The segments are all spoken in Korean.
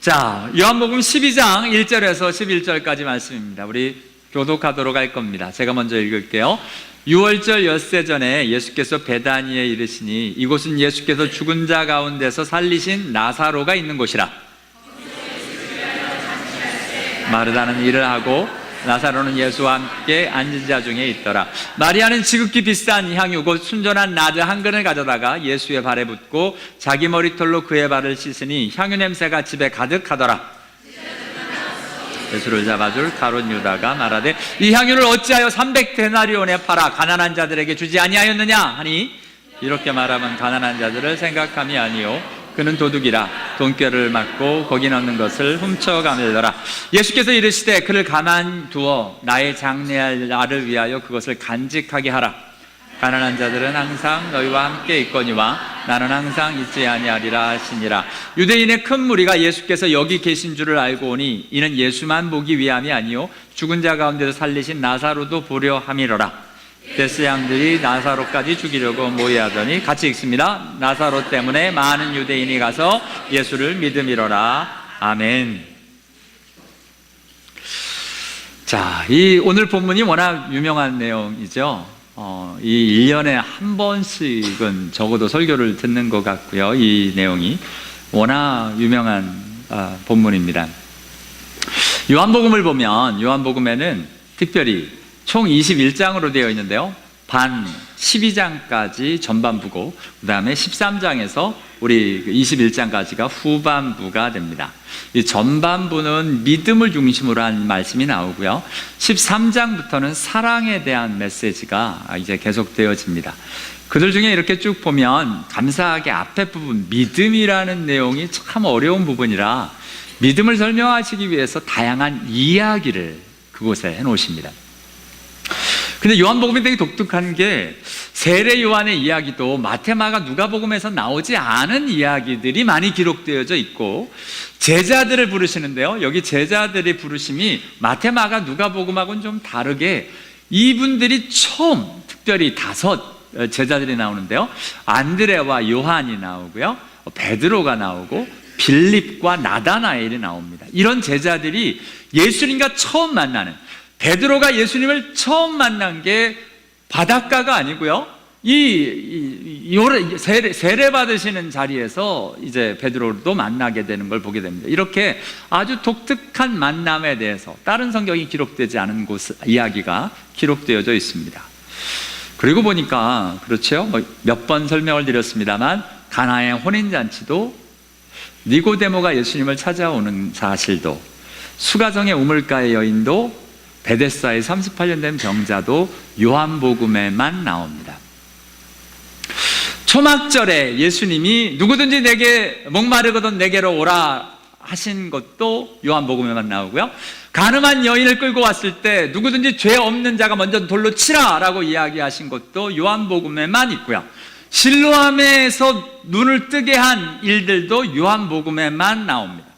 자, 요한복음 12장 1절에서 11절까지 말씀입니다. 우리 교독하도록 할 겁니다. 제가 먼저 읽을게요. 6월절 엿새 전에 예수께서 베다니에 이르시니 이곳은 예수께서 죽은 자 가운데서 살리신 나사로가 있는 곳이라. 마르다는 일을 하고 나사로는 예수와 함께 앉은 자 중에 있더라. 마리아는 지극히 비싼 향유 곧 순전한 나드 한 근을 가져다가 예수의 발에 붓고 자기 머리털로 그의 발을 씻으니 향유 냄새가 집에 가득하더라. 예수를 잡아줄 가룟 유다가 말하되 이 향유를 어찌하여 300데나리온에 팔아 가난한 자들에게 주지 아니하였느냐 하니 이렇게 말하면 가난한 자들을 생각함이 아니요 그는 도둑이라 돈꾀를 맞고 거기 넣는 것을 훔쳐가밀더라. 예수께서 이르시되 그를 가만두어 나의 장래할 날을 위하여 그것을 간직하게 하라. 가난한 자들은 항상 너희와 함께 있거니와 나는 항상 있지 아니하리라 하시니라. 유대인의 큰 무리가 예수께서 여기 계신 줄을 알고 오니 이는 예수만 보기 위함이 아니요 죽은 자 가운데서 살리신 나사로도 보려 함이로라. 데스 양들이 나사로까지 죽이려고 모여하더니 같이 읽습니다. 나사로 때문에 많은 유대인이 가서 예수를 믿음이로라. 아멘. 자, 이 오늘 본문이 워낙 유명한 내용이죠. 이 1년에 한 번씩은 적어도 설교를 듣는 것 같고요. 이 내용이 워낙 유명한 본문입니다. 요한복음을 보면 요한복음에는 특별히 총 21장으로 되어 있는데요. 반 12장까지 전반부고 그 다음에 13장에서 우리 21장까지가 후반부가 됩니다. 이 전반부는 믿음을 중심으로 한 말씀이 나오고요. 13장부터는 사랑에 대한 메시지가 이제 계속되어집니다. 그들 중에 이렇게 쭉 보면 감사하게 앞에 부분 믿음이라는 내용이 참 어려운 부분이라 믿음을 설명하시기 위해서 다양한 이야기를 그곳에 해놓으십니다. 근데 요한복음이 되게 독특한 게 세례 요한의 이야기도 마태, 마가, 누가복음에서 나오지 않은 이야기들이 많이 기록되어져 있고 제자들을 부르시는데요. 여기 제자들의 부르심이 마태, 마가, 누가복음하고는 좀 다르게 이분들이 처음 특별히 5 제자들이 나오는데요. 안드레와 요한이 나오고요. 베드로가 나오고 빌립과 나다나엘이 나옵니다. 이런 제자들이 예수님과 처음 만나는 베드로가 예수님을 처음 만난 게 바닷가가 아니고요. 세례 받으시는 자리에서 이제 베드로도 만나게 되는 걸 보게 됩니다. 이렇게 아주 독특한 만남에 대해서 다른 성경이 기록되지 않은 이야기가 기록되어져 있습니다. 그리고 보니까 그렇죠. 몇 번 설명을 드렸습니다만 가나의 혼인잔치도 니고데모가 예수님을 찾아오는 사실도 수가성의 우물가의 여인도 베데스다의 38년 된 병자도 요한복음에만 나옵니다. 초막절에 예수님이 누구든지 내게 목마르거든 내게로 오라 하신 것도 요한복음에만 나오고요. 가늠한 여인을 끌고 왔을 때 누구든지 죄 없는 자가 먼저 돌로 치라 라고 이야기하신 것도 요한복음에만 있고요. 실로암에서 눈을 뜨게 한 일들도 요한복음에만 나옵니다.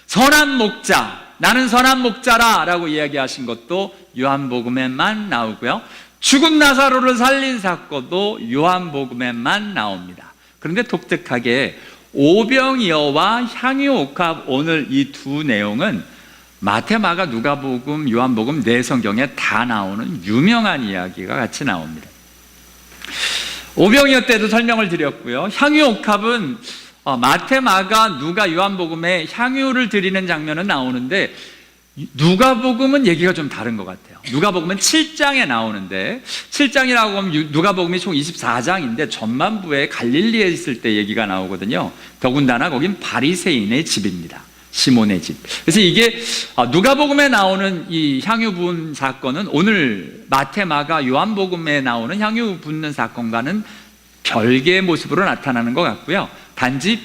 선한 목자, 나는 선한 목자라 라고 이야기하신 것도 요한복음에만 나오고요. 죽은 나사로를 살린 사건도 요한복음에만 나옵니다. 그런데 독특하게 오병이어와 향유옥합 오늘 이 두 내용은 마태, 마가, 누가복음, 요한복음 네 성경에 다 나오는 유명한 이야기가 같이 나옵니다. 오병이어 때도 설명을 드렸고요. 향유옥합은 마태, 마가, 누가, 요한복음에 향유를 드리는 장면은 나오는데 누가복음은 얘기가 좀 다른 것 같아요. 누가복음은 7장에 나오는데 7장이라고 하면 누가복음이 총 24장인데 전반부에 갈릴리에 있을 때 얘기가 나오거든요. 더군다나 거긴 바리새인의 집입니다. 시몬의 집. 그래서 이게 누가복음에 나오는 이 향유 부은 사건은 오늘 마태, 마가, 요한복음에 나오는 향유 붓는 사건과는 별개의 모습으로 나타나는 것 같고요. 단지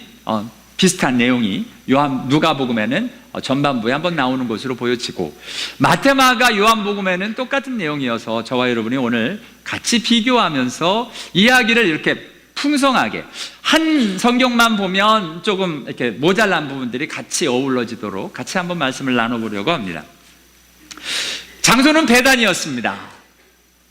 비슷한 내용이 누가복음에는 전반부에 한번 나오는 것으로 보여지고 마태, 마가, 요한복음에는 똑같은 내용이어서 저와 여러분이 오늘 같이 비교하면서 이야기를 이렇게 풍성하게 한 성경만 보면 조금 이렇게 모자란 부분들이 같이 어우러지도록 같이 한번 말씀을 나눠보려고 합니다. 장소는 베단이었습니다.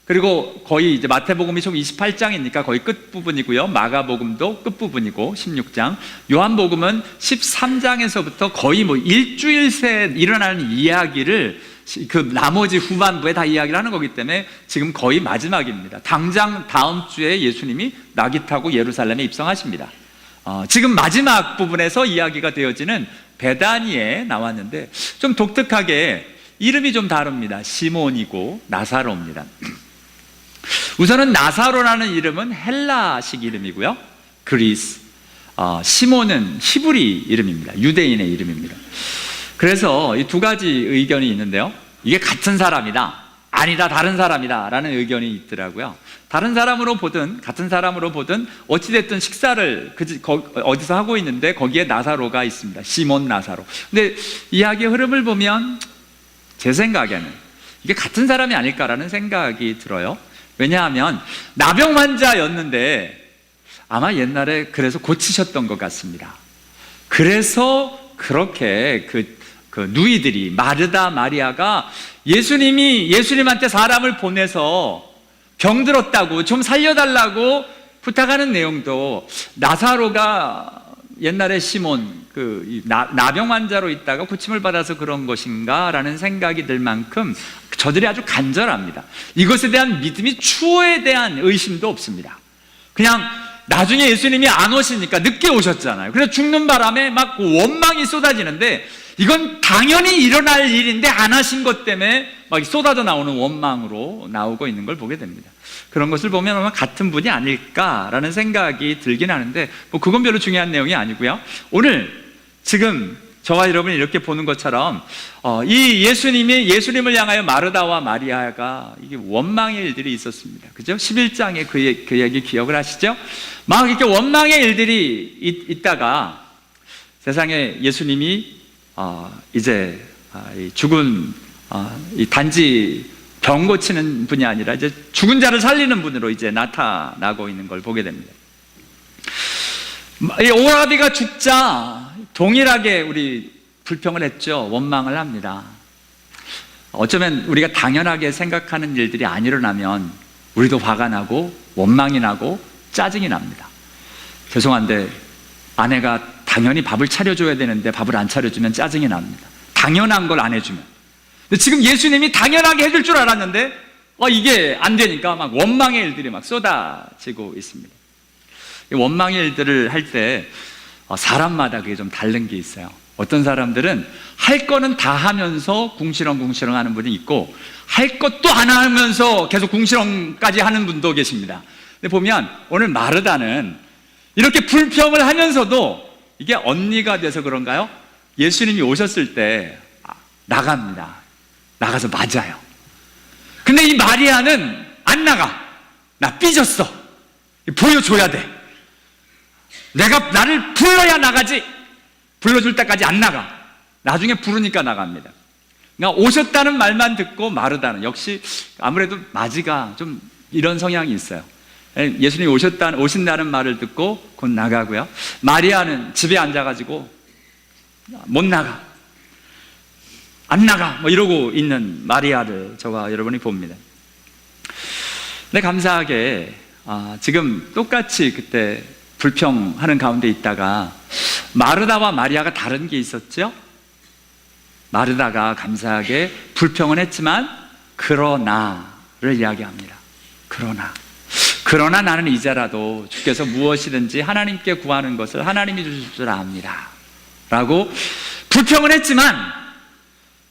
그리고 거의 이제 마태복음이 총 28장이니까 거의 끝부분이고요. 마가복음도 끝부분이고 16장. 요한복음은 13장에서부터 거의 뭐 일주일 새 일어나는 이야기를 그 나머지 후반부에 다 이야기를 하는 거기 때문에 지금 거의 마지막입니다. 당장 다음 주에 예수님이 나귀 타고 예루살렘에 입성하십니다. 지금 마지막 부분에서 이야기가 되어지는 베다니에 나왔는데 좀 독특하게 이름이 좀 다릅니다. 시몬이고 나사로입니다. 우선은 나사로라는 이름은 헬라식 이름이고요. 그리스, 시몬은 히브리 이름입니다. 유대인의 이름입니다. 그래서 이 두 가지 의견이 있는데요. 이게 같은 사람이다, 아니다, 다른 사람이다 라는 의견이 있더라고요. 다른 사람으로 보든 같은 사람으로 보든 어찌됐든 식사를 어디서 하고 있는데 거기에 나사로가 있습니다. 시몬 나사로. 근데 이야기의 흐름을 보면 제 생각에는 이게 같은 사람이 아닐까라는 생각이 들어요. 왜냐하면 나병 환자였는데 아마 옛날에 그래서 고치셨던 것 같습니다. 그래서 그렇게 그 누이들이 마르다 마리아가 예수님한테 사람을 보내서 병들었다고 좀 살려달라고 부탁하는 내용도 나사로가 옛날에 시몬 나병 환자로 있다가 고침을 받아서 그런 것인가 라는 생각이 들 만큼 저들이 아주 간절합니다. 이것에 대한 믿음이 추호에 대한 의심도 없습니다. 그냥 나중에 예수님이 안 오시니까 늦게 오셨잖아요. 그래서 죽는 바람에 막 원망이 쏟아지는데 이건 당연히 일어날 일인데 안 하신 것 때문에 막 쏟아져 나오는 원망으로 나오고 있는 걸 보게 됩니다. 그런 것을 보면 아마 같은 분이 아닐까라는 생각이 들긴 하는데 뭐 그건 별로 중요한 내용이 아니고요. 오늘 지금 저와 여러분이 이렇게 보는 것처럼 이 예수님을 향하여 마르다와 마리아가 이게 원망의 일들이 있었습니다. 그죠? 11장에 그 얘기 기억을 하시죠? 막 이렇게 원망의 일들이 있다가 세상에 예수님이 이제 죽은 단지 병 고치는 분이 아니라 이제 죽은 자를 살리는 분으로 이제 나타나고 있는 걸 보게 됩니다. 이 오라비가 죽자 동일하게 우리 불평을 했죠. 원망을 합니다. 어쩌면 우리가 당연하게 생각하는 일들이 안 일어나면 우리도 화가 나고 원망이 나고 짜증이 납니다. 죄송한데 아내가 당연히 밥을 차려줘야 되는데 밥을 안 차려주면 짜증이 납니다. 당연한 걸 안 해주면. 근데 지금 예수님이 당연하게 해줄 줄 알았는데 이게 안 되니까 막 원망의 일들이 막 쏟아지고 있습니다. 이 원망의 일들을 할 때 사람마다 그게 좀 다른 게 있어요. 어떤 사람들은 할 거는 다 하면서 궁시렁궁시렁 하는 분이 있고 할 것도 안 하면서 계속 궁시렁까지 하는 분도 계십니다. 근데 보면 오늘 마르다는 이렇게 불평을 하면서도 이게 언니가 돼서 그런가요? 예수님이 오셨을 때 나갑니다. 나가서 맞아요. 근데 이 마리아는 안 나가. 나 삐졌어. 보여줘야 돼. 나를 불러야 나가지. 불러줄 때까지 안 나가. 나중에 부르니까 나갑니다. 그러니까 오셨다는 말만 듣고 마르다는 역시 아무래도 마지가 좀 이런 성향이 있어요. 예수님이 오신다는 말을 듣고 곧 나가고요. 마리아는 집에 앉아가지고 못 나가. 안 나가. 뭐 이러고 있는 마리아를 저와 여러분이 봅니다. 근데 감사하게 지금 똑같이 그때 불평하는 가운데 있다가 마르다와 마리아가 다른 게 있었죠? 마르다가 감사하게 불평은 했지만 그러나를 이야기합니다. 그러나 나는 이제라도 주께서 무엇이든지 하나님께 구하는 것을 하나님이 주실 줄 압니다 라고 불평은 했지만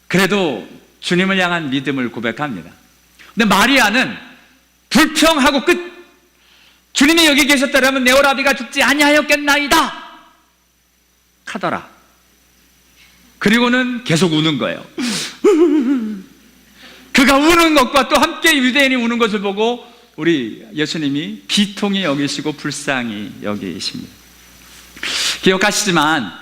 그래도 주님을 향한 믿음을 고백합니다. 근데 마리아는 불평하고 끝. 주님이 여기 계셨다면 내 오라비가 죽지 아니하였겠나이다 하더라. 그리고는 계속 우는 거예요. 그가 우는 것과 또 함께 유대인이 우는 것을 보고 우리 예수님이 비통히 여기시고 불쌍히 여기십니다. 기억하시지만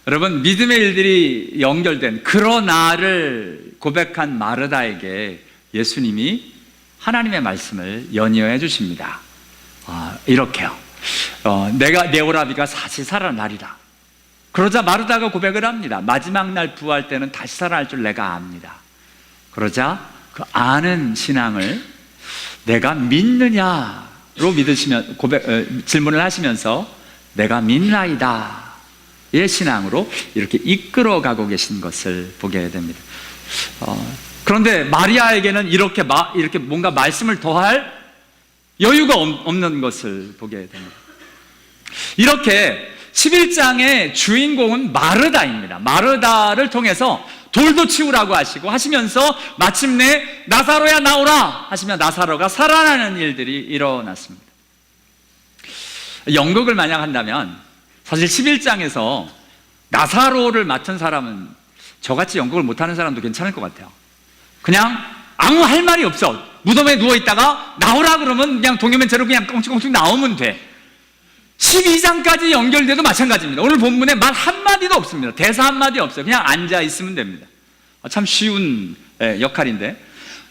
여러분, 믿음의 일들이 연결된 그러나를 고백한 마르다에게 예수님이 하나님의 말씀을 연이어 주십니다. 이렇게요. 내 오라비가 다시 살아나리라. 그러자 마르다가 고백을 합니다. 마지막 날 부활 때는 다시 살아날 줄 내가 압니다. 그러자 그 아는 신앙을 내가 믿느냐로 믿으시면 질문을 하시면서 내가 믿나이다 의 신앙으로 이렇게 이끌어가고 계신 것을 보게 됩니다. 그런데 마리아에게는 이렇게 뭔가 말씀을 더할 여유가 없는 것을 보게 됩니다. 이렇게 11장의 주인공은 마르다입니다. 마르다를 통해서 돌도 치우라고 하시면서 마침내 나사로야 나오라 하시면 나사로가 살아나는 일들이 일어났습니다. 연극을 만약 한다면 사실 11장에서 나사로를 맡은 사람은 저같이 연극을 못하는 사람도 괜찮을 것 같아요. 그냥 아무 할 말이 없어. 무덤에 누워있다가 나오라 그러면 그냥 동요맨처럼 그냥 껑충껑충 나오면 돼. 12장까지 연결돼도 마찬가지입니다. 오늘 본문에 말 한마디도 없습니다. 대사 한마디 없어요. 그냥 앉아있으면 됩니다. 참 쉬운 역할인데,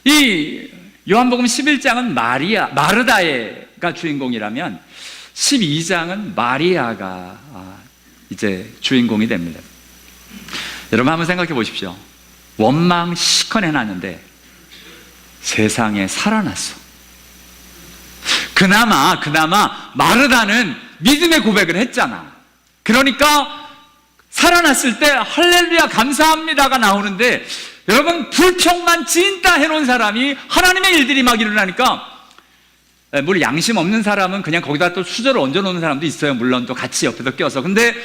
이 요한복음 11장은 마르다가 주인공이라면 12장은 마리아가 이제 주인공이 됩니다. 여러분 한번 생각해 보십시오. 원망 시커 내놨는데 세상에 살아났어. 그나마 마르다는 믿음의 고백을 했잖아. 그러니까 살아났을 때 할렐루야 감사합니다가 나오는데, 여러분 불평만 진짜 해놓은 사람이 하나님의 일들이 막 일어나니까, 물론 양심 없는 사람은 그냥 거기다 또 수저를 얹어놓는 사람도 있어요. 물론 또 같이 옆에서 껴서. 근데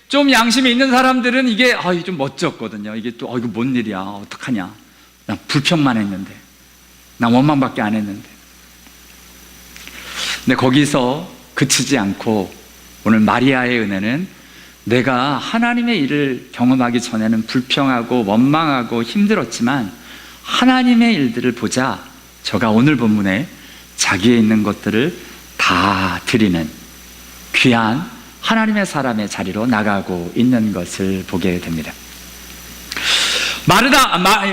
좀 양심이 있는 사람들은 이게 좀 멋졌거든요. 이게 또 이거 뭔 일이야, 어떡하냐, 난 불평만 했는데, 난 원망밖에 안 했는데. 근데 거기서 그치지 않고 오늘 마리아의 은혜는 내가 하나님의 일을 경험하기 전에는 불평하고 원망하고 힘들었지만 하나님의 일들을 보자 저가 오늘 본문에 자기에 있는 것들을 다 드리는 귀한 하나님의 사람의 자리로 나가고 있는 것을 보게 됩니다.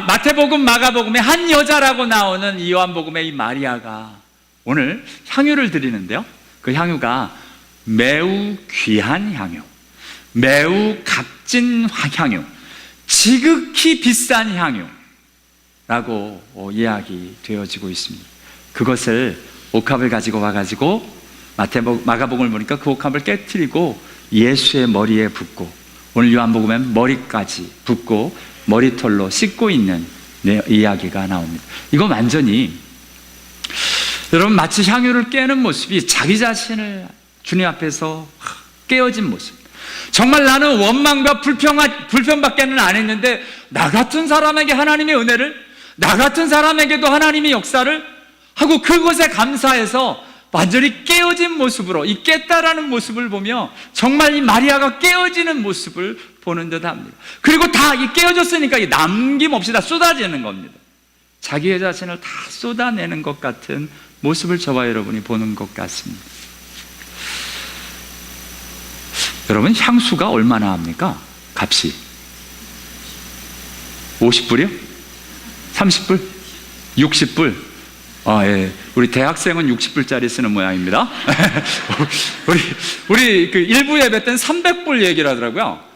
마태복음, 마가복음에 한 여자라고 나오는 이 요한복음의 이 마리아가 오늘 향유를 드리는데요, 그 향유가 매우 귀한 향유, 매우 값진 향유, 지극히 비싼 향유라고 이야기되어지고 있습니다. 그것을 옥합을 가지고 와가지고 마가복음을 보니까 그 옥합을 깨트리고 예수의 머리에 붓고, 오늘 요한복음엔 머리까지 붓고 머리털로 씻고 있는 이야기가 나옵니다. 이거 완전히 여러분 마치 향유를 깨는 모습이 자기 자신을 주님 앞에서 깨어진 모습. 정말 나는 원망과 불평밖에는 안 했는데 나 같은 사람에게 하나님의 은혜를, 나 같은 사람에게도 하나님의 역사를 하고 그것에 감사해서 완전히 깨어진 모습으로, 이 깼다라는 모습을 보며 정말 이 마리아가 깨어지는 모습을 보는 듯 합니다. 그리고 다 깨어졌으니까 남김없이 다 쏟아지는 겁니다. 자기의 자신을 다 쏟아내는 것 같은 모습을 저와 여러분이 보는 것 같습니다. 여러분 향수가 얼마나 합니까? 값이 50불이요? 30불? 60불? 예. 우리 대학생은 60불짜리 쓰는 모양입니다. 우리 그 일부 예배 때는 300불 얘기를 하더라고요.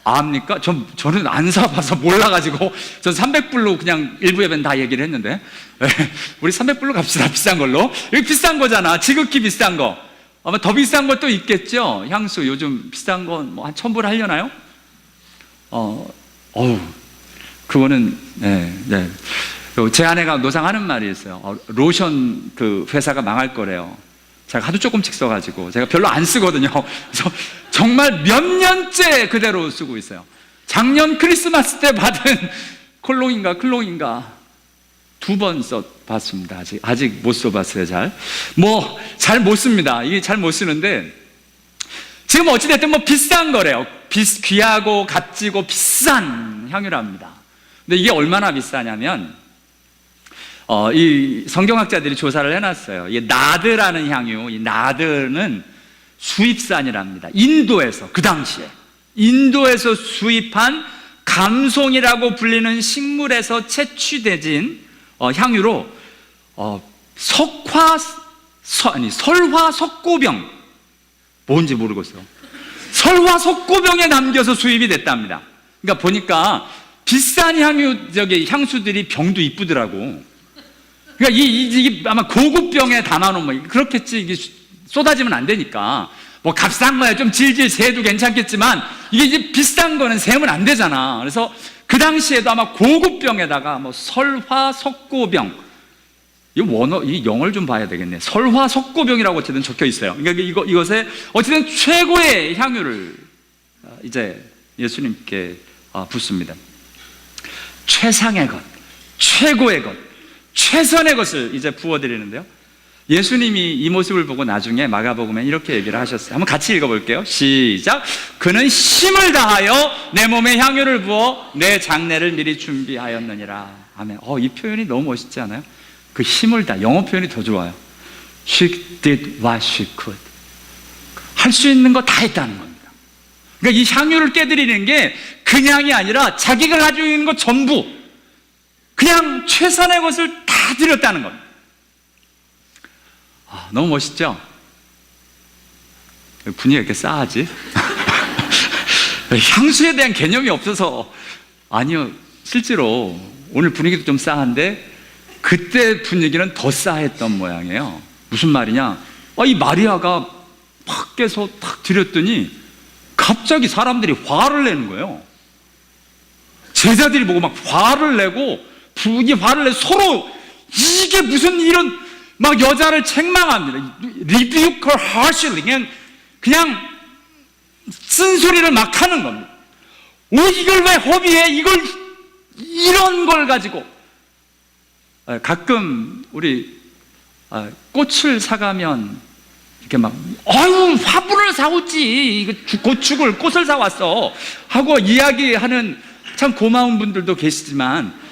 압니까? 저는 안 사봐서 몰라가지고 전 300불로 그냥 일부 예배는 다 얘기를 했는데, 우리 300불로 갑시다. 비싼 걸로. 이거 비싼 거잖아. 지극히 비싼 거. 아마 더 비싼 것도 있겠죠. 향수 요즘 비싼 건 뭐 한 1000불 하려나요? 그거는 네. 제 아내가 노상하는 말이 있어요. 로션 그 회사가 망할 거래요. 제가 하도 조금씩 써가지고 제가 별로 안 쓰거든요. 그래서 정말 몇 년째 그대로 쓰고 있어요. 작년 크리스마스 때 받은 클롱인가 2번 써봤습니다. 아직 못 써봤어요. 잘 못 씁니다. 이게 잘 못 쓰는데, 지금 어찌됐든 비싼 거래요. 귀하고 값지고 비싼 향유랍니다. 근데 이게 얼마나 비싸냐면, 이 성경학자들이 조사를 해놨어요. 이 나드라는 향유, 이 나드는 수입산이랍니다. 인도에서, 그 당시에 인도에서 수입한 감송이라고 불리는 식물에서 채취되진 향유로 설화 석고병, 뭔지 모르겠어요. 설화 석고병에 남겨서 수입이 됐답니다. 그러니까 보니까 비싼 향수들이 병도 이쁘더라고. 그러니까 이게 아마 고급 병에 담아놓으면 뭐 그렇겠지. 이게 쏟아지면 안 되니까. 뭐 값싼 거야 좀 질질 새도 괜찮겠지만 이게 이제 비싼 거는 세면 안 되잖아. 그래서 그 당시에도 아마 고급 병에다가 뭐 설화석고병, 이 영어를 좀 봐야 되겠네. 설화석고병이라고 어쨌든 적혀 있어요. 그러니까 이것에 어쨌든 최고의 향유를 이제 예수님께 붓습니다. 최상의 것, 최고의 것, 최선의 것을 이제 부어드리는데요. 예수님이 이 모습을 보고 나중에 마가복음에 이렇게 얘기를 하셨어요. 한번 같이 읽어볼게요. 시작. 그는 힘을 다하여 내 몸에 향유를 부어 내 장례를 미리 준비하였느니라. 아멘. 이 표현이 너무 멋있지 않아요? 그 힘을 다, 영어 표현이 더 좋아요. She did what she could. 할 수 있는 거 다 했다는 겁니다. 그러니까 이 향유를 깨드리는 게 그냥이 아니라 자기가 가지고 있는 것 전부 그냥 최선의 것을 다 드렸다는 겁니다. 너무 멋있죠? 분위기가 이렇게 싸하지? 향수에 대한 개념이 없어서. 아니요, 실제로 오늘 분위기도 좀 싸한데 그때 분위기는 더 싸했던 모양이에요. 무슨 말이냐? 이 마리아가 밖에서 탁 드렸더니 갑자기 사람들이 화를 내는 거예요. 제자들이 보고 막 화를 내고 화를 내고 서로 이게 무슨 이런 막 여자를 책망합니다. rebuke her harshly. 그냥 쓴소리를 막 하는 겁니다. 이걸 왜 허비해? 이런 걸 가지고. 가끔 우리 꽃을 사가면 이렇게 막 화분을 사오지, 이거 곧 죽을 꽃을 사왔어 하고 이야기하는 참 고마운 분들도 계시지만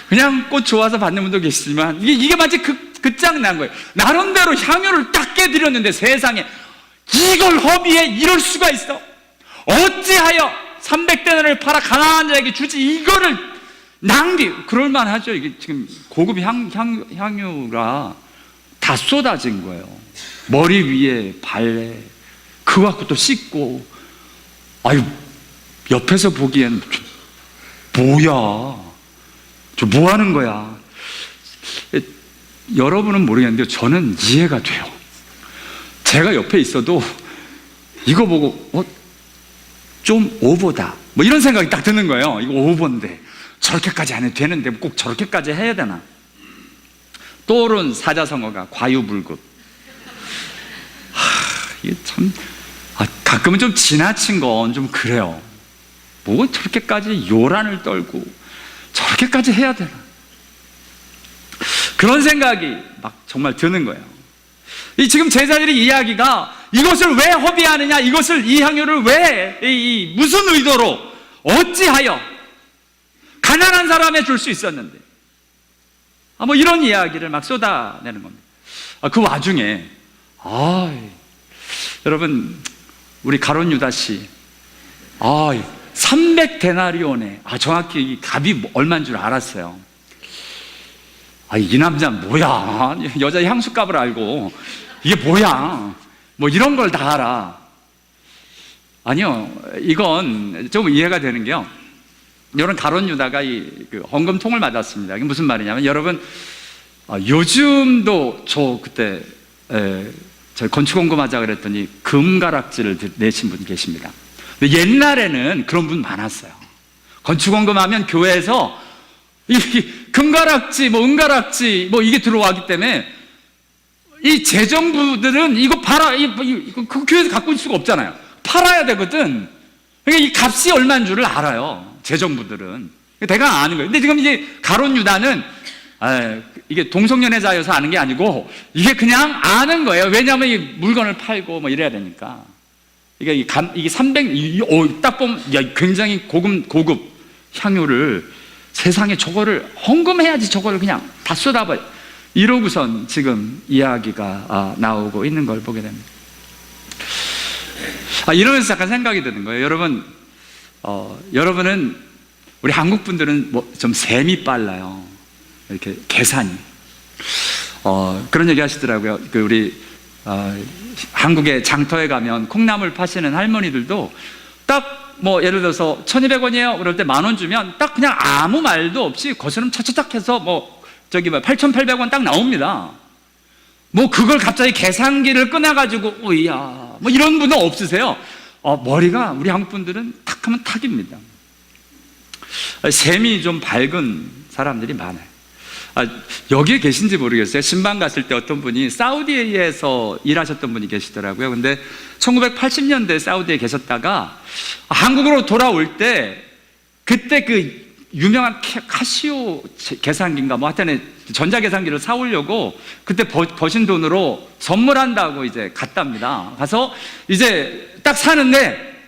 그냥 꽃 좋아서 받는 분도 계시지만 이게 마치 끝장난 거예요. 나름대로 향유를 딱 깨드렸는데 세상에 이걸 허비해? 이럴 수가 있어? 어찌하여 300데나리온을 팔아 가난한 자에게 주지? 이거를 낭비. 그럴만 하죠. 이게 지금 고급 향유가 다 쏟아진 거예요. 머리 위에 발에 그거 갖고 또 씻고. 옆에서 보기엔 뭐야, 저 뭐 하는 거야? 여러분은 모르겠는데 저는 이해가 돼요. 제가 옆에 있어도 이거 보고 좀 오버다 뭐 이런 생각이 딱 드는 거예요. 이거 오버인데 저렇게까지 안 해도 되는데 꼭 저렇게까지 해야 되나? 떠오른 사자성어가 과유불급. 이게 참 가끔은 좀 지나친 건 좀 그래요. 뭐 저렇게까지 요란을 떨고 저렇게까지 해야 되나? 그런 생각이 막 정말 드는 거예요. 지금 제자들의 이야기가 이것을 왜 허비하느냐, 이 향유를 왜, 무슨 의도로, 어찌하여 가난한 사람에 줄 수 있었는데, 뭐 이런 이야기를 막 쏟아내는 겁니다. 그 와중에 여러분, 우리 가룟 유다 씨 300데나리온에 정확히 이 값이 얼마인 줄 알았어요. 이 남자는 뭐야? 여자 향수값을 알고 이게 뭐야? 뭐 이런 걸 다 알아. 아니요, 이건 좀 이해가 되는 게요. 여러분, 가룟 유다가 그 헌금통을 맞았습니다. 이게 무슨 말이냐면, 여러분, 요즘도 저 그때 저희 건축헌금하자 그랬더니 금가락지를 내신 분 계십니다. 근데 옛날에는 그런 분 많았어요. 건축헌금하면 교회에서 이 금가락지, 뭐 은가락지, 뭐 이게 들어왔기 때문에 이 재정부들은 이거 팔아, 그 교회에서 갖고 있을 수가 없잖아요. 팔아야 되거든. 그러니까 이 값이 얼마인 줄을 알아요. 재정부들은. 대강 아는 거예요. 근데 지금 이제 가룟 유다는 이게 동성연애자여서 아는 게 아니고 이게 그냥 아는 거예요. 왜냐하면 이 물건을 팔고 뭐 이래야 되니까. 이게 300, 딱 보면 굉장히 고급 향유를 세상에 저거를 헌금해야지 저거를 그냥 다 쏟아버려. 이러고선 지금 이야기가 나오고 있는 걸 보게 됩니다. 이러면서 잠깐 생각이 드는 거예요. 여러분은 우리 한국 분들은 뭐 좀 셈이 빨라요. 이렇게 계산이. 그런 얘기 하시더라고요. 우리 한국의 장터에 가면 콩나물 파시는 할머니들도 딱 뭐 예를 들어서 1,200원이에요. 그럴 때 10,000원 주면 딱 그냥 아무 말도 없이 거스름 차차짝 해서 뭐 저기 8,800원 딱 나옵니다. 뭐 그걸 갑자기 계산기를 꺼내가지고 오이야 뭐 이런 분은 없으세요? 머리가 우리 한국 분들은 탁 하면 탁입니다. 셈이 좀 밝은 사람들이 많아요. 여기에 계신지 모르겠어요. 신방 갔을 때 어떤 분이 사우디에서 일하셨던 분이 계시더라고요. 근데 1980년대 사우디에 계셨다가 한국으로 돌아올 때 그때 그 유명한 카시오 계산기인가 뭐 하여튼 전자계산기를 사오려고 그때 버신 돈으로 선물한다고 이제 갔답니다. 가서 이제 딱 사는데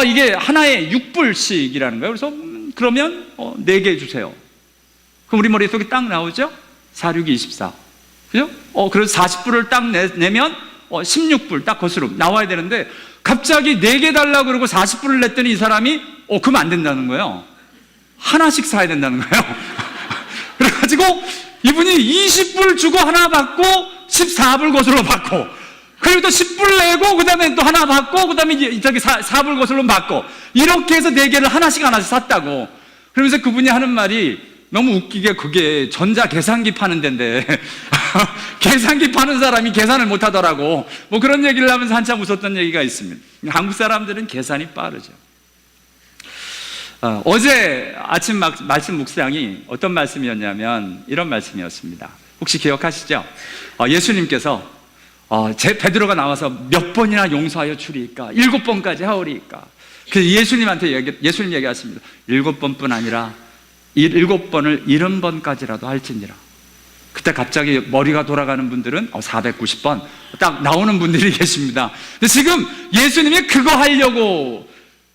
이게 하나에 6불씩이라는 거예요. 그래서 그러면 4개 주세요. 그럼 우리 머릿속에 딱 나오죠? 4, 6, 24. 그죠? 그래서 40불을 딱 내면 16불 딱 거스름 나와야 되는데 갑자기 4개 달라고 그러고 40불을 냈더니 이 사람이 그러면 안 된다는 거예요. 하나씩 사야 된다는 거예요. 그래가지고 이분이 20불 주고 하나 받고 14불 거슬러 받고 그리고 또 10불 내고 그 다음에 또 하나 받고 그 다음에 저기 4불 거슬러 받고 이렇게 해서 4개를 하나씩 샀다고. 그러면서 그분이 하는 말이 너무 웃기게 그게 전자계산기 파는 데인데 계산기 파는 사람이 계산을 못하더라고. 뭐 그런 얘기를 하면서 한참 웃었던 얘기가 있습니다. 한국 사람들은 계산이 빠르죠. 어제 아침 말씀 묵상이 어떤 말씀이었냐면 이런 말씀이었습니다. 혹시 기억하시죠? 예수님께서 베드로가 나와서 몇 번이나 용서하여 주리까? 7번까지 하오리까? 그래서 예수님 얘기하십니다. 7번뿐 아니라 7번을 70번까지라도 할지니라. 그때 갑자기 머리가 돌아가는 분들은 490번 딱 나오는 분들이 계십니다. 근데 지금 예수님이 그거 하려고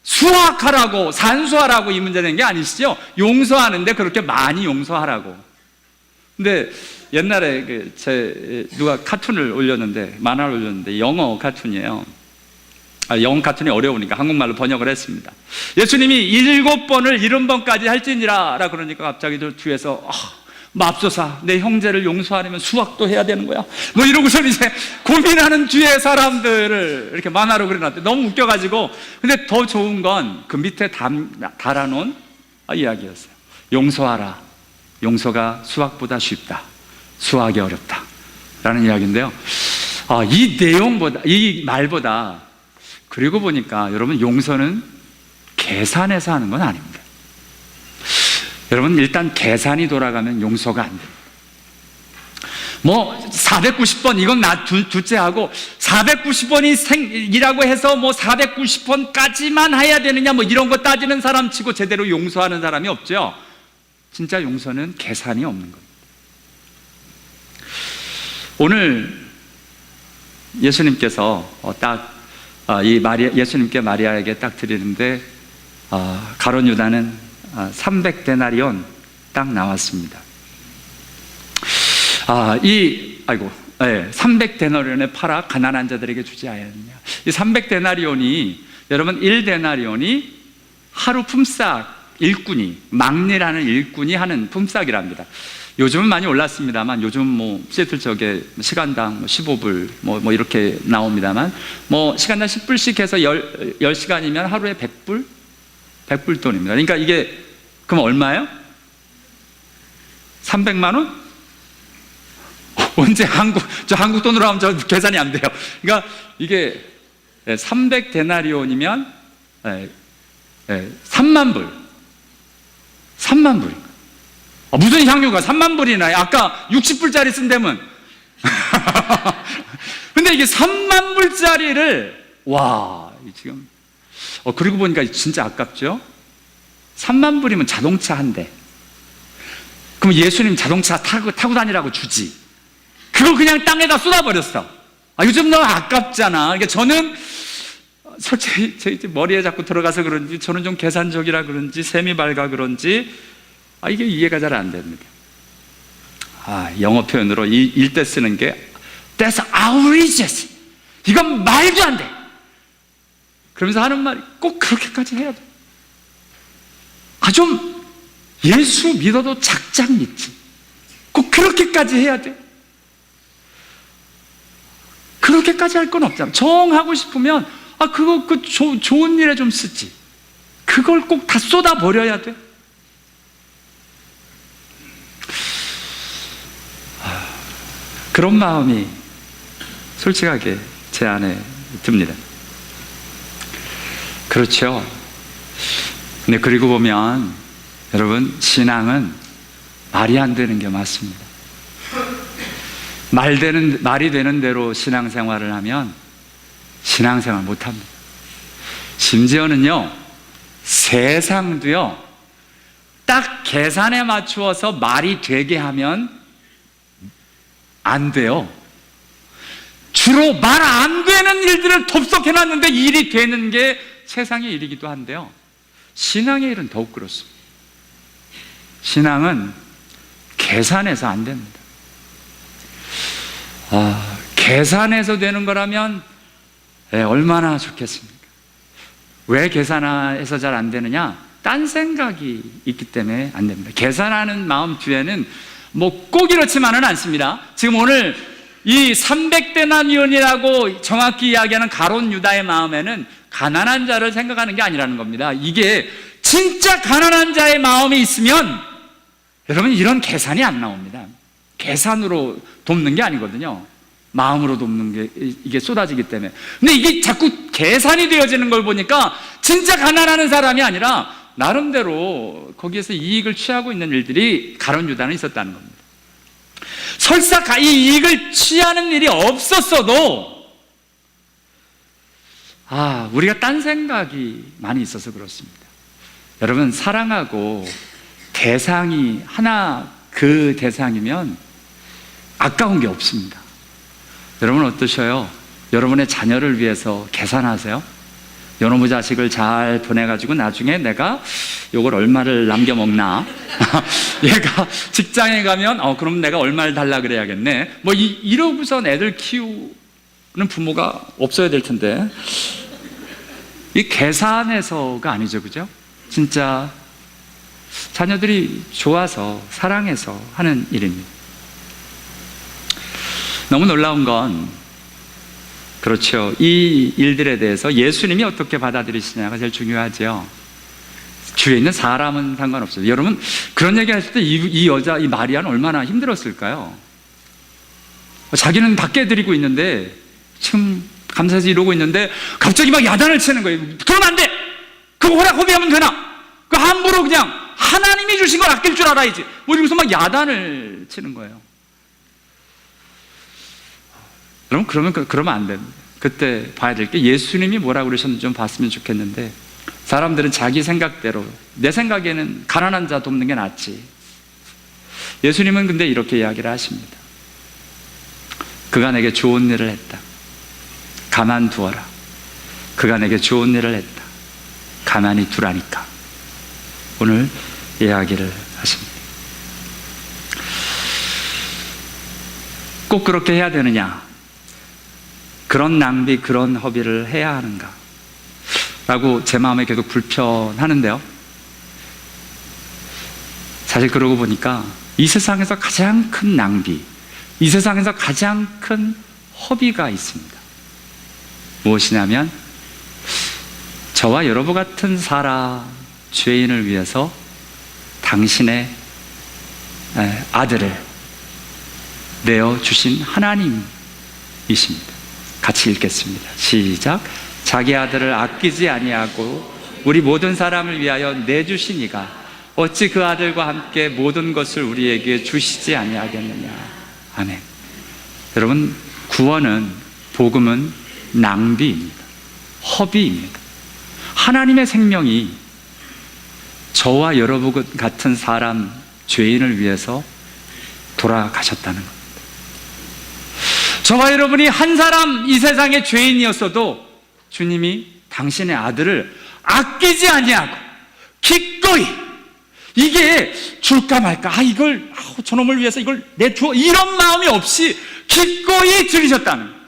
수학하라고 산수하라고 이 문제 낸 게 아니시죠? 용서하는데 그렇게 많이 용서하라고. 근데 옛날에 누가 카툰을 올렸는데 만화를 올렸는데 영어 카툰이에요. 영어 카툰이 어려우니까 한국말로 번역을 했습니다. 예수님이 7번을 70번까지 할지니라 라고 그러니까 갑자기 뒤에서 맙소사 내 형제를 용서하려면 수학도 해야 되는 거야 뭐 이러고서 이제 고민하는 뒤에 사람들을 이렇게 만화로 그려놨대. 너무 웃겨가지고. 근데 더 좋은 건 그 밑에 달아놓은 이야기였어요. 용서하라. 용서가 수학보다 쉽다. 수학이 어렵다 라는 이야기인데요. 이 내용보다 이 말보다 그리고 보니까 여러분 용서는 계산해서 하는 건 아닙니다. 여러분 일단 계산이 돌아가면 용서가 안 됩니다. 뭐 490번 이건 둘째하고 490번이라고 해서 뭐 490번까지만 해야 되느냐 뭐 이런 거 따지는 사람 치고 제대로 용서하는 사람이 없죠. 진짜 용서는 계산이 없는 겁니다. 오늘 예수님께서 예수님께 마리아에게 딱 드리는데 가룟 유다는 300데나리온 딱 나왔습니다. 300데나리온에 팔아 가난한 자들에게 주지 아니하느냐. 이 300데나리온이 여러분 1데나리온이 하루 품삯 일꾼이 막리라는 일꾼이 하는 품삯이랍니다. 요즘은 많이 올랐습니다만 요즘 뭐 시애틀 쪽에 시간당 15불 뭐 이렇게 나옵니다만 뭐 시간당 10불씩 해서 10시간이면 하루에 100불 돈입니다. 그러니까 이게 그럼 얼마예요? 300만 원? 언제 한국 돈으로 하면 저 계산이 안 돼요. 그러니까 이게 300데나리온이면 3만 불. 3만 불. 무슨 향유가 3만 불이나 아까 60불짜리 쓴다면 근데 이게 3만 불짜리를 지금 그리고 보니까 진짜 아깝죠? 3만 불이면 자동차 한 대. 그럼 예수님 자동차 타고 다니라고 주지. 그걸 그냥 땅에다 쏟아버렸어. 요즘 너무 아깝잖아. 그러니까 저는 솔직히 제 머리에 자꾸 들어가서 그런지 저는 좀 계산적이라 그런지 셈이 밝아 그런지 이게 이해가 잘 안 됩니다. 영어 표현으로 일대 쓰는 게 That's outrageous. 이건 말도 안 돼. 그러면서 하는 말이 꼭 그렇게까지 해야 돼. 좀 예수 믿어도 작작 믿지. 꼭 그렇게까지 해야 돼. 그렇게까지 할 건 없잖아. 정하고 싶으면 그거 좋은 일에 좀 쓰지. 그걸 꼭 다 쏟아 버려야 돼. 그런 마음이 솔직하게 제 안에 듭니다. 그렇죠. 근데 그리고 보면 여러분, 신앙은 말이 안 되는 게 맞습니다. 말이 되는 대로 신앙생활을 하면 신앙생활 못합니다. 심지어는요, 세상도요, 딱 계산에 맞추어서 말이 되게 하면 안 돼요. 주로 말 안 되는 일들을 톱석해놨는데 일이 되는 게 세상의 일이기도 한데요, 신앙의 일은 더욱 그렇습니다. 신앙은 계산해서 안 됩니다. 계산해서 되는 거라면 얼마나 좋겠습니까? 왜 계산해서 잘 안 되느냐? 딴 생각이 있기 때문에 안 됩니다. 계산하는 마음 뒤에는 뭐 꼭 이렇지만은 않습니다. 지금 오늘 이 300데나리온이라고 정확히 이야기하는 가룟 유다의 마음에는 가난한 자를 생각하는 게 아니라는 겁니다. 이게 진짜 가난한 자의 마음이 있으면 여러분, 이런 계산이 안 나옵니다. 계산으로 돕는 게 아니거든요. 마음으로 돕는 게 이게 쏟아지기 때문에. 근데 이게 자꾸 계산이 되어지는 걸 보니까 진짜 가난한 사람이 아니라 나름대로 거기에서 이익을 취하고 있는 일들이 가룟 유다는 있었다는 겁니다. 설사 이 이익을 취하는 일이 없었어도 우리가 딴 생각이 많이 있어서 그렇습니다. 여러분, 사랑하고 대상이 하나 그 대상이면 아까운 게 없습니다. 여러분 어떠셔요? 여러분의 자녀를 위해서 계산하세요? 요놈의 자식을 잘 보내가지고 나중에 내가 요걸 얼마를 남겨 먹나? 얘가 직장에 가면 그럼 내가 얼마를 달라 그래야겠네. 뭐 이러고선 애들 키우는 부모가 없어야 될 텐데, 이 계산해서가 아니죠, 그죠? 진짜 자녀들이 좋아서 사랑해서 하는 일입니다. 너무 놀라운 건, 그렇죠, 이 일들에 대해서 예수님이 어떻게 받아들이시냐가 제일 중요하죠. 주위에 있는 사람은 상관없어요. 여러분, 그런 얘기 하실 때 이 여자, 이 마리아는 얼마나 힘들었을까요? 자기는 다 깨드리고 있는데, 참 감사해서 이러고 있는데 갑자기 막 야단을 치는 거예요. 그러면 안 돼! 그거 허비하면 되나? 그 함부로 그냥 하나님이 주신 걸 아낄 줄 알아야지. 뭐 이러면서 막 야단을 치는 거예요. 그러면 안 됩니다. 그때 봐야 될 게, 예수님이 뭐라고 그러셨는지 좀 봤으면 좋겠는데, 사람들은 자기 생각대로, 내 생각에는 가난한 자 돕는 게 낫지. 예수님은 근데 이렇게 이야기를 하십니다. 그가 내게 좋은 일을 했다. 가만두어라. 그가 내게 좋은 일을 했다. 가만히 두라니까. 오늘 이야기를 하십니다. 꼭 그렇게 해야 되느냐? 그런 낭비, 그런 허비를 해야 하는가? 라고 제 마음에 계속 불편하는데요, 사실 그러고 보니까 이 세상에서 가장 큰 낭비, 이 세상에서 가장 큰 허비가 있습니다. 무엇이냐면, 저와 여러분 같은 사람, 죄인을 위해서 당신의 아들을 내어주신 하나님이십니다. 같이 읽겠습니다. 시작. 자기 아들을 아끼지 아니하고 우리 모든 사람을 위하여 내주신 이가 어찌 그 아들과 함께 모든 것을 우리에게 주시지 아니하겠느냐. 아멘. 여러분, 구원은, 복음은 낭비입니다. 허비입니다. 하나님의 생명이 저와 여러분 같은 사람, 죄인을 위해서 돌아가셨다는 겁니다. 저와 여러분이 한 사람 이 세상의 죄인이었어도 주님이 당신의 아들을 아끼지 아니하고 기꺼이, 이게 줄까 말까, 이걸 저놈을 위해서 이걸 내주어, 이런 마음이 없이 기꺼이 들이셨다는 거예요.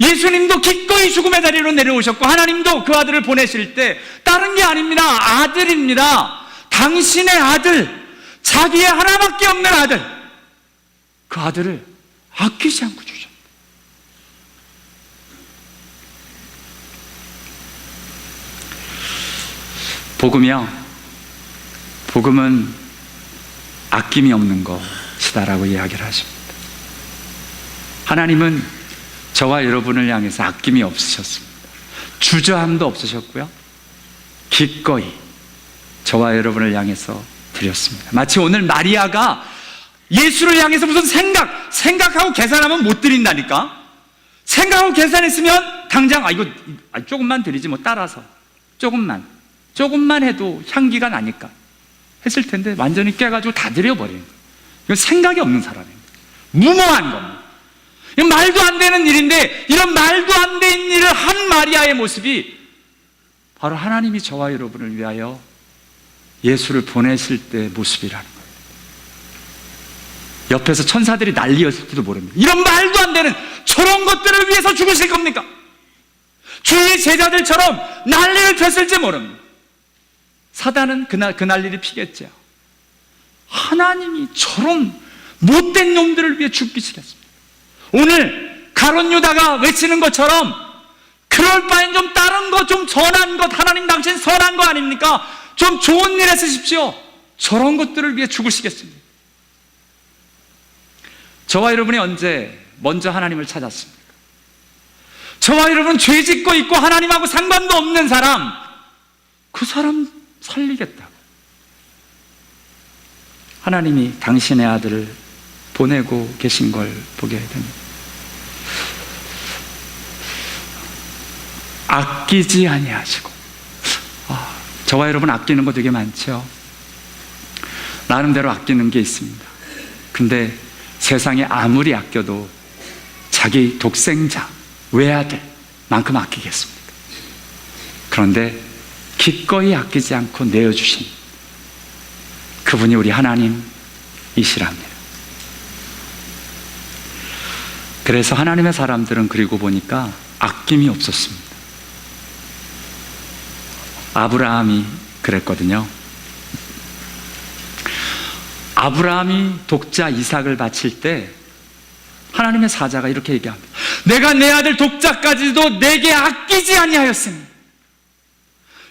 예수님도 기꺼이 죽음의 자리로 내려오셨고, 하나님도 그 아들을 보내실 때 다른 게 아닙니다. 아들입니다. 당신의 아들, 자기의 하나밖에 없는 아들, 그 아들을 아끼지 않고 주셨다. 복음은 아낌이 없는 것이다라고 이야기를 하십니다. 하나님은 저와 여러분을 향해서 아낌이 없으셨습니다. 주저함도 없으셨고요, 기꺼이 저와 여러분을 향해서 드렸습니다. 마치 오늘 마리아가 예수를 향해서 무슨 생각하고 계산하면 못 드린다니까. 생각하고 계산했으면 당장 이거 조금만 드리지 뭐, 따라서 조금만 해도 향기가 나니까 했을 텐데 완전히 깨가지고 다 드려버리는 거예요. 이건 생각이 없는 사람입니다. 무모한 겁니다. 이건 말도 안 되는 일인데, 이런 말도 안 되는 일을 한 마리아의 모습이 바로 하나님이 저와 여러분을 위하여 예수를 보내실 때의 모습이라는 거예요. 옆에서 천사들이 난리였을지도 모릅니다. 이런 말도 안 되는 저런 것들을 위해서 죽으실 겁니까? 주의 제자들처럼 난리를 폈을지 모릅니다. 사단은 그 난리를 피겠죠. 하나님이 저런 못된 놈들을 위해 죽이시겠습니다. 오늘 가룟 유다가 외치는 것처럼 그럴 바엔 좀 다른 것, 좀 선한 것, 하나님 당신 선한 거 아닙니까? 좀 좋은 일에 쓰십시오. 저런 것들을 위해 죽으시겠습니다. 저와 여러분이 언제 먼저 하나님을 찾았습니까? 저와 여러분은 죄 짓고 있고 하나님하고 상관도 없는 사람, 그 사람 살리겠다고 하나님이 당신의 아들을 보내고 계신 걸 보게 됩니다. 아끼지 아니하시고, 저와 여러분 아끼는 거 되게 많죠. 나름대로 아끼는 게 있습니다. 근데 세상에 아무리 아껴도 자기 독생자, 외아들만큼 아끼겠습니까? 그런데 기꺼이 아끼지 않고 내어주신 그분이 우리 하나님이시랍니다. 그래서 하나님의 사람들은 그리고 보니까 아낌이 없었습니다. 아브라함이 그랬거든요. 아브라함이 독자 이삭을 바칠 때 하나님의 사자가 이렇게 얘기합니다. 내가 내 아들 독자까지도 내게 아끼지 아니하였으니.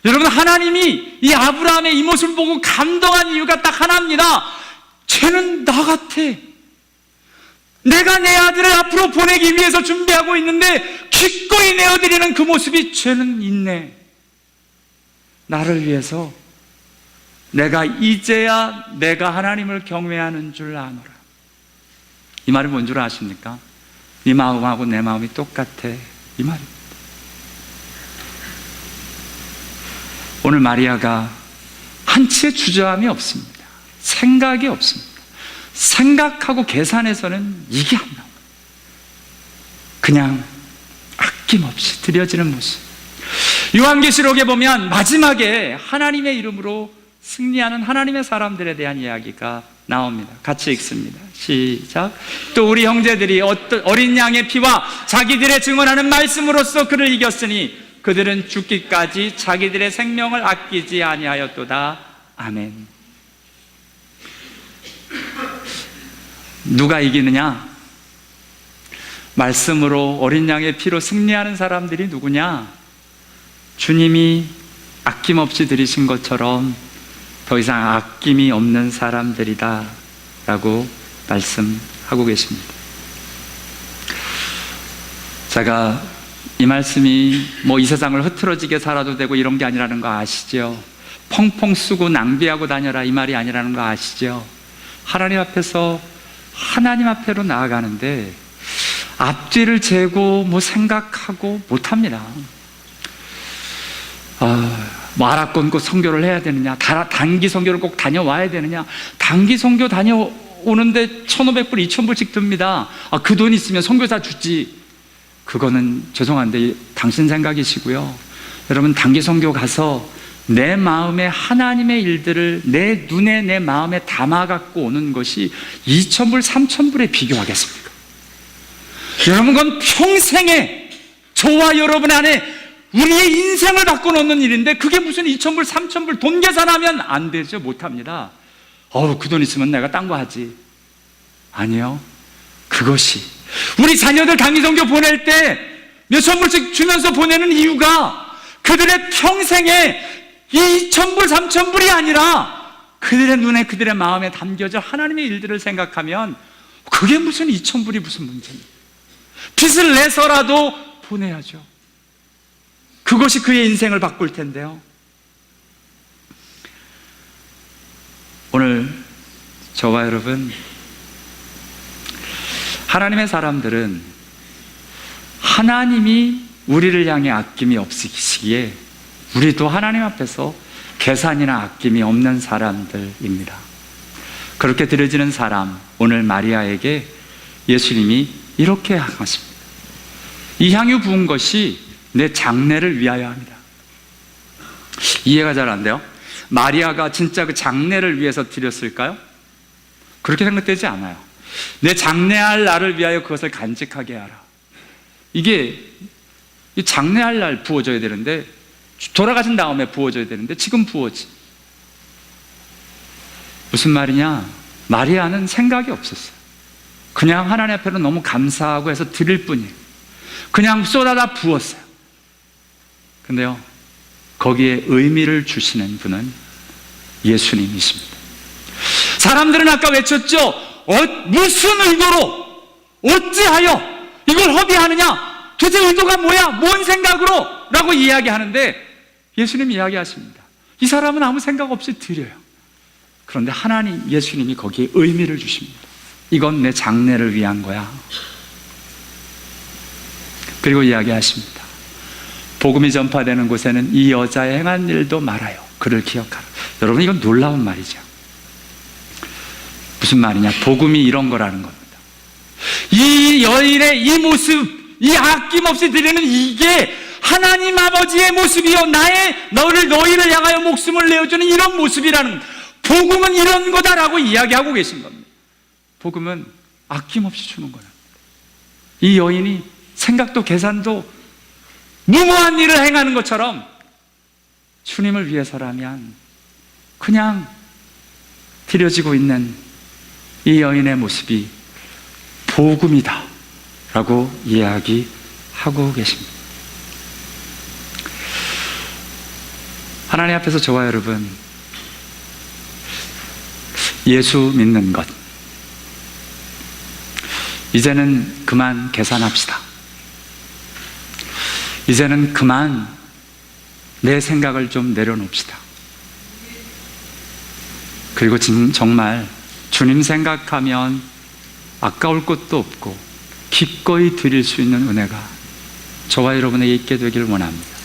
여러분, 하나님이 이 아브라함의 이 모습을 보고 감동한 이유가 딱 하나입니다. 쟤는 나 같아. 내가 내 아들을 앞으로 보내기 위해서 준비하고 있는데 기꺼이 내어드리는 그 모습이 쟤는 있네. 나를 위해서 내가 이제야 내가 하나님을 경외하는 줄 아노라. 이 말이 뭔 줄 아십니까? 네 마음하고 내 마음이 똑같아, 이 말입니다. 오늘 마리아가 한치의 주저함이 없습니다. 생각이 없습니다. 생각하고 계산해서는 이게 안 나와요. 그냥 아낌없이 드려지는 모습. 요한계시록에 보면 마지막에 하나님의 이름으로 승리하는 하나님의 사람들에 대한 이야기가 나옵니다. 같이 읽습니다. 시작. 또 우리 형제들이 어린 양의 피와 자기들의 증언하는 말씀으로써 그를 이겼으니 그들은 죽기까지 자기들의 생명을 아끼지 아니하였도다. 아멘. 누가 이기느냐? 말씀으로 어린 양의 피로 승리하는 사람들이 누구냐? 주님이 아낌없이 드리신 것처럼 더 이상 아낌이 없는 사람들이다 라고 말씀하고 계십니다. 제가 이 말씀이 뭐 이 세상을 흐트러지게 살아도 되고 이런 게 아니라는 거 아시죠? 펑펑 쓰고 낭비하고 다녀라 이 말이 아니라는 거 아시죠? 하나님 앞에서 하나님 앞에로 나아가는데 앞뒤를 재고 뭐 생각하고 못합니다. 뭐 알아권고 선교를 해야 되느냐, 단기 선교를 꼭 다녀와야 되느냐. 단기 선교 다녀오는데 1,500불, 2,000불씩 듭니다. 그 돈 있으면 선교사 주지. 그거는 죄송한데 당신 생각이시고요. 여러분, 단기 선교 가서 내 마음에 하나님의 일들을 내 눈에 내 마음에 담아 갖고 오는 것이 2,000불, 3,000불에 비교하겠습니까? 여러분, 그건 평생에 저와 여러분 안에 우리의 인생을 바꿔놓는 일인데 그게 무슨 2,000불, 3,000불 돈 계산하면 안 되죠. 못합니다. 그 돈 있으면 내가 딴 거 하지. 아니요. 그것이 우리 자녀들 단기선교 보낼 때 몇천 불씩 주면서 보내는 이유가 그들의 평생에 2,000불, 3,000불이 아니라 그들의 눈에 그들의 마음에 담겨져 하나님의 일들을 생각하면 그게 무슨 2,000불이 무슨 문제입니까? 빚을 내서라도 보내야죠. 그것이 그의 인생을 바꿀 텐데요. 오늘 저와 여러분, 하나님의 사람들은 하나님이 우리를 향해 아낌이 없으시기에 우리도 하나님 앞에서 계산이나 아낌이 없는 사람들입니다. 그렇게 드려지는 사람, 오늘 마리아에게 예수님이 이렇게 하십니다. 이 향유 부은 것이 내 장례를 위하여 합니다. 이해가 잘 안 돼요? 마리아가 진짜 그 장례를 위해서 드렸을까요? 그렇게 생각되지 않아요. 내 장례할 날을 위하여 그것을 간직하게 하라. 이게 장례할 날 부어져야 되는데, 돌아가신 다음에 부어져야 되는데 지금 부어지. 무슨 말이냐? 마리아는 생각이 없었어요. 그냥 하나님 앞에는 너무 감사하고 해서 드릴 뿐이에요. 그냥 쏟아다 부었어요. 근데요, 거기에 의미를 주시는 분은 예수님이십니다. 사람들은 아까 외쳤죠. 무슨 의도로, 어찌하여 이걸 허비하느냐? 도대체 의도가 뭐야? 뭔 생각으로? 라고 이야기하는데 예수님이 이야기하십니다. 이 사람은 아무 생각 없이 드려요. 그런데 하나님, 예수님이 거기에 의미를 주십니다. 이건 내 장례를 위한 거야. 그리고 이야기하십니다. 복음이 전파되는 곳에는 이 여자의 행한 일도 말아요. 그를 기억하라. 여러분, 이건 놀라운 말이죠. 무슨 말이냐? 복음이 이런 거라는 겁니다. 이 여인의 이 모습, 이 아낌없이 드리는 이게 하나님 아버지의 모습이요, 너희를 향하여 목숨을 내어주는 이런 모습이라는, 복음은 이런 거다라고 이야기하고 계신 겁니다. 복음은 아낌없이 주는 거랍니다. 이 여인이 생각도 계산도 무모한 일을 행하는 것처럼 주님을 위해서라면 그냥 드려지고 있는 이 여인의 모습이 복음이다 라고 이야기하고 계십니다. 하나님 앞에서 저와 여러분, 예수 믿는 것, 이제는 그만 계산합시다. 이제는 그만 내 생각을 좀 내려놓읍시다. 그리고 정말 주님 생각하면 아까울 것도 없고 기꺼이 드릴 수 있는 은혜가 저와 여러분에게 있게 되기를 원합니다.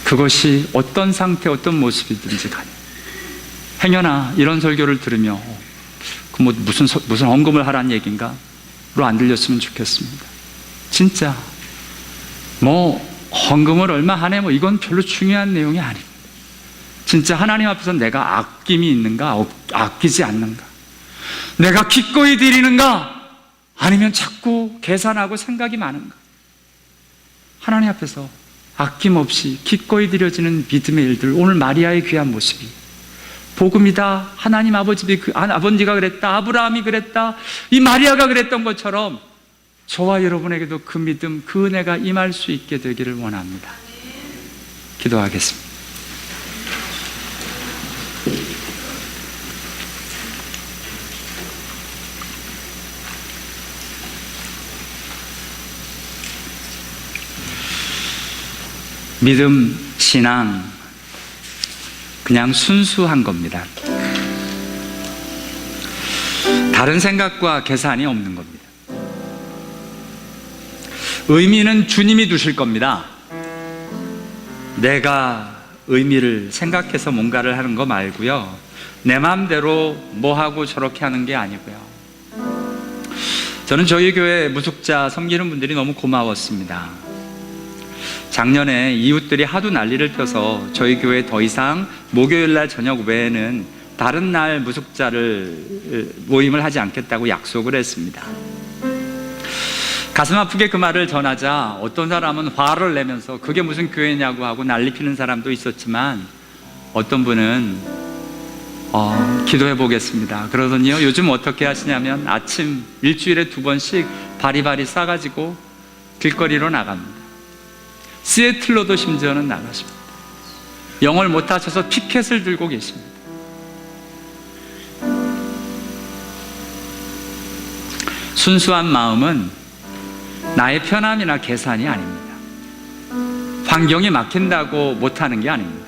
그것이 어떤 상태, 어떤 모습이든지 간에. 행여나 이런 설교를 들으며 무슨 헌금을 하라는 얘기인가? 로 안 들렸으면 좋겠습니다. 진짜 헌금을 얼마 하네, 이건 별로 중요한 내용이 아닙니다. 진짜 하나님 앞에서 내가 아낌이 있는가, 아끼지 않는가, 내가 기꺼이 드리는가, 아니면 자꾸 계산하고 생각이 많은가. 하나님 앞에서 아낌없이 기꺼이 드려지는 믿음의 일들, 오늘 마리아의 귀한 모습이 복음이다. 하나님 아버지가 그랬다, 아브라함이 그랬다, 이 마리아가 그랬던 것처럼 저와 여러분에게도 그 믿음, 그 은혜가 임할 수 있게 되기를 원합니다. 기도하겠습니다. 믿음, 신앙, 그냥 순수한 겁니다. 다른 생각과 계산이 없는 겁니다. 의미는 주님이 두실 겁니다. 내가 의미를 생각해서 뭔가를 하는 거 말고요, 내 마음대로 뭐하고 저렇게 하는 게 아니고요. 저는 저희 교회 무속자 섬기는 분들이 너무 고마웠습니다. 작년에 이웃들이 하도 난리를 펴서 저희 교회 더 이상 목요일날 저녁 외에는 다른 날 무속자를 모임을 하지 않겠다고 약속을 했습니다. 가슴 아프게 그 말을 전하자 어떤 사람은 화를 내면서 그게 무슨 교회냐고 하고 난리 피는 사람도 있었지만, 어떤 분은 기도해 보겠습니다 그러더니요, 요즘 어떻게 하시냐면 아침 일주일에 2번씩 바리바리 싸가지고 길거리로 나갑니다. 시애틀로도 심지어는 나가십니다. 영어를 못하셔서 피켓을 들고 계십니다. 순수한 마음은 나의 편함이나 계산이 아닙니다. 환경이 막힌다고 못하는 게 아닙니다.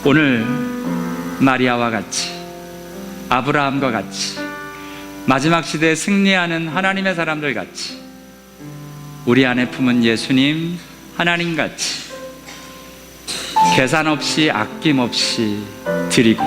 오늘 마리아와 같이, 아브라함과 같이, 마지막 시대에 승리하는 하나님의 사람들 같이, 우리 안에 품은 예수님 하나님 같이 계산 없이 아낌없이 드리고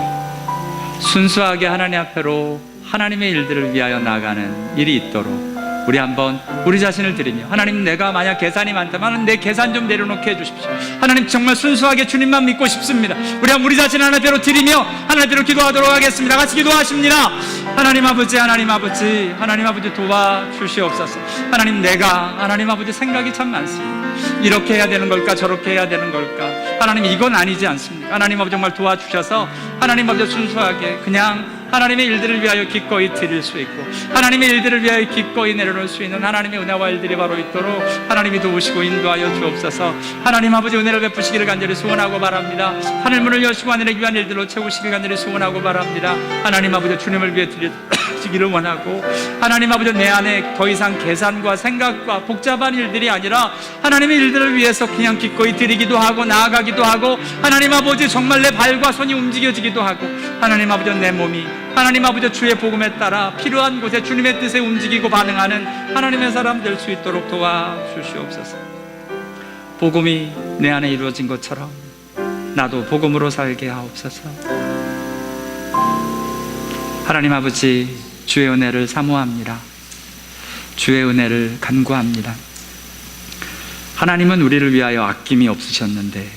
순수하게 하나님 앞으로 하나님의 일들을 위하여 나가는 일이 있도록 우리 한번 우리 자신을 드리며, 하나님, 내가 만약 계산이 많다면 내 계산 좀 내려놓게 해주십시오. 하나님, 정말 순수하게 주님만 믿고 싶습니다. 우리 한번 우리 자신을 하나님 앞으로 드리며 하나님 앞으로 기도하도록 하겠습니다. 같이 기도하십니다. 하나님 아버지, 하나님 아버지, 하나님 아버지 도와주시옵소서. 하나님, 내가 하나님 아버지 생각이 참 많습니다. 이렇게 해야 되는 걸까, 저렇게 해야 되는 걸까. 하나님, 이건 아니지 않습니까? 하나님 아버지 정말 도와주셔서 하나님 아버지 순수하게 그냥 하나님의 일들을 위하여 기꺼이 드릴 수 있고, 하나님의 일들을 위하여 기꺼이 내려놓을 수 있는 하나님의 은혜와 일들이 바로 있도록 하나님이 도우시고 인도하여 주옵소서. 하나님 아버지 은혜를 베푸시기를 간절히 소원하고 바랍니다. 하늘문을 여시고 하늘의 귀한 일들로 채우시기를 간절히 소원하고 바랍니다. 하나님 아버지 주님을 위해 드리기를 원하고, 하나님 아버지 내 안에 더 이상 계산과 생각과 복잡한 일들이 아니라 하나님의 일들을 위해서 그냥 기꺼이 드리기도 하고 나아가기도 하고, 하나님 아버지 정말 내 발과 손이 움직여지기도 하고, 하나님 아버지 내 몸이 하나님 아버지 주의 복음에 따라 필요한 곳에 주님의 뜻에 움직이고 반응하는 하나님의 사람 될 수 있도록 도와주시옵소서. 복음이 내 안에 이루어진 것처럼 나도 복음으로 살게 하옵소서. 하나님 아버지, 주의 은혜를 사모합니다. 주의 은혜를 간구합니다. 하나님은 우리를 위하여 아낌이 없으셨는데,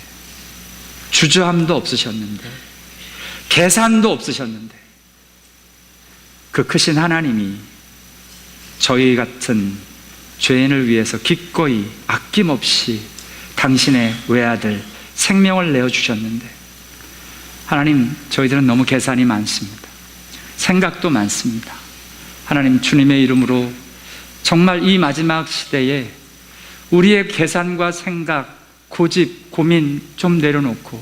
주저함도 없으셨는데, 계산도 없으셨는데, 그 크신 하나님이 저희 같은 죄인을 위해서 기꺼이 아낌없이 당신의 외아들 생명을 내어주셨는데, 하나님, 저희들은 너무 계산이 많습니다. 생각도 많습니다. 하나님, 주님의 이름으로 정말 이 마지막 시대에 우리의 계산과 생각, 고집, 고민 좀 내려놓고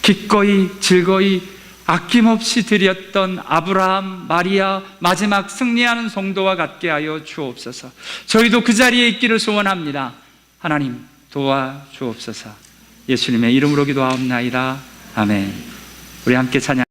기꺼이 즐거이 아낌없이 드렸던 아브라함, 마리아, 마지막 승리하는 성도와 같게 하여 주옵소서. 저희도 그 자리에 있기를 소원합니다. 하나님, 도와주옵소서. 예수님의 이름으로 기도하옵나이다. 아멘. 우리 함께 찬양.